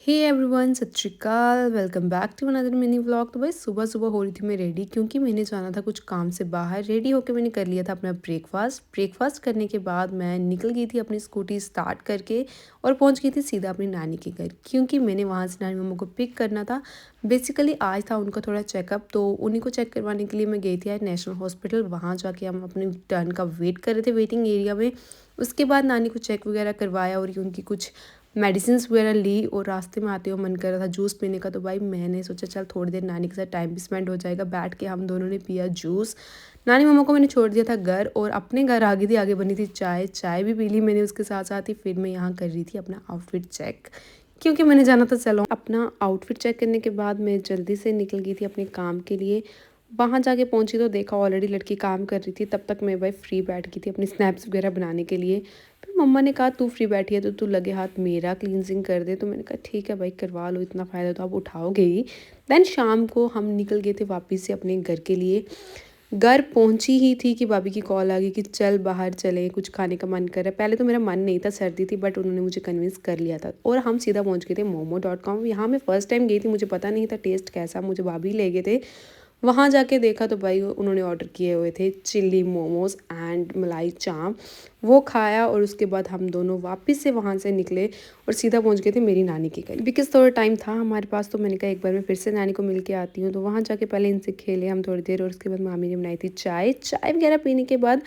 Hey everyone, सत श्री अकाल। Welcome back to another mini vlog. तो भाई सुबह सुबह हो रही थी मैं रेडी, क्योंकि मैंने जाना था कुछ काम से बाहर। रेडी होकर मैंने कर लिया था अपना ब्रेकफास्ट करने के बाद मैं निकल गई थी अपनी स्कूटी स्टार्ट करके और पहुंच गई थी सीधा अपनी नानी के घर, क्योंकि मैंने वहां से नानी मम्मा को पिक करना था। बेसिकली आज था उनका थोड़ा चेकअप, तो उन्हीं को चेक करवाने के लिए मैं गई थी आज नेशनल हॉस्पिटल। वहाँ जाके हम अपने टर्न का वेट कर रहे थे वेटिंग एरिया में। उसके बाद नानी को चेक वगैरह करवाया और उनकी कुछ मेडिसिन वगैरह ली, और रास्ते में आते हुए मन कर रहा था जूस पीने का। तो भाई मैंने सोचा चल थोड़ी देर नानी के साथ टाइम भी स्पेंड हो जाएगा। बैठ के हम दोनों ने पिया जूस। नानी मम्मा को मैंने छोड़ दिया था घर और अपने घर आ गई थी। आगे बनी थी चाय भी पी ली मैंने उसके साथ साथ ही। फिर मैं यहाँ कर रही थी अपना आउटफिट चेक, क्योंकि मैंने जाना था सैलून। अपना आउटफिट चेक करने के बाद मैं जल्दी से निकल गई थी अपने काम के लिए। वहाँ जाके पहुँची तो देखा ऑलरेडी लड़की काम कर रही थी। तब तक मैं भाई फ्री बैठ गई थी अपनी स्नैप्स वगैरह बनाने के लिए। फिर मम्मा ने कहा तू फ्री बैठी है तो तू लगे हाथ मेरा क्लींजिंग कर दे। तो मैंने कहा ठीक है भाई करवा लो, इतना फ़ायदा तो आप उठाओगे ही। देन शाम को हम निकल गए थे वापस से अपने घर के लिए। घर पहुंची ही थी कि भाभी की कॉल आ गई कि चल बाहर चले, कुछ खाने का मन कर रहा है। पहले तो मेरा मन नहीं था, सर्दी थी, बट उन्होंने मुझे कन्विंस कर लिया था और हम सीधा पहुंच गए थे momo.com। यहाँ मैं फ़र्स्ट टाइम गई थी, मुझे पता नहीं था टेस्ट कैसा, मुझे भाभी ले गए थे। वहाँ जाके देखा तो भाई उन्होंने ऑर्डर किए हुए थे चिल्ली मोमोज़ एंड मलाई चाप। वो खाया और उसके बाद हम दोनों वापस से वहाँ से निकले और सीधा पहुँच गए थे मेरी नानी के घर। बिकॉज थोड़ा टाइम था हमारे पास, तो मैंने कहा एक बार मैं फिर से नानी को मिल के आती हूँ। तो वहाँ जाके पहले इनसे खेले हम थोड़ी देर, और उसके बाद मामी ने बनाई थी चाय वगैरह पीने के बाद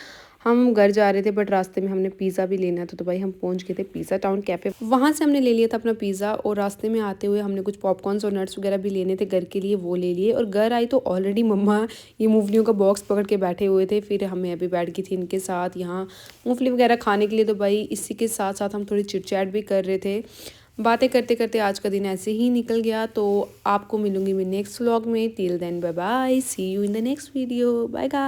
हम घर जा रहे थे। बट रास्ते में हमने पिज़्ज़ा भी लेना था, तो भाई हम पहुंच गए थे पिज़्ज़ा टाउन कैफ़े। वहाँ से हमने ले लिया था अपना पिज़्ज़ा, और रास्ते में आते हुए हमने कुछ पॉपकॉर्न्स और नट्स वगैरह भी लेने थे घर के लिए, वो ले लिए। और घर आई तो ऑलरेडी मम्मा ये मूंगफलियों का बॉक्स पकड़ के बैठे हुए थे। फिर हमें अभी बैठ गई थी इनके साथ यहाँ मूंगफली वगैरह खाने के लिए। तो भाई इसी के साथ साथ हम थोड़ी चिट चैट भी कर रहे थे। बातें करते करते आज का दिन ऐसे ही निकल गया। तो आपको मिलूंगी मैं नेक्स्ट व्लॉग में। Till then bye bye, see you in the next video, bye guys.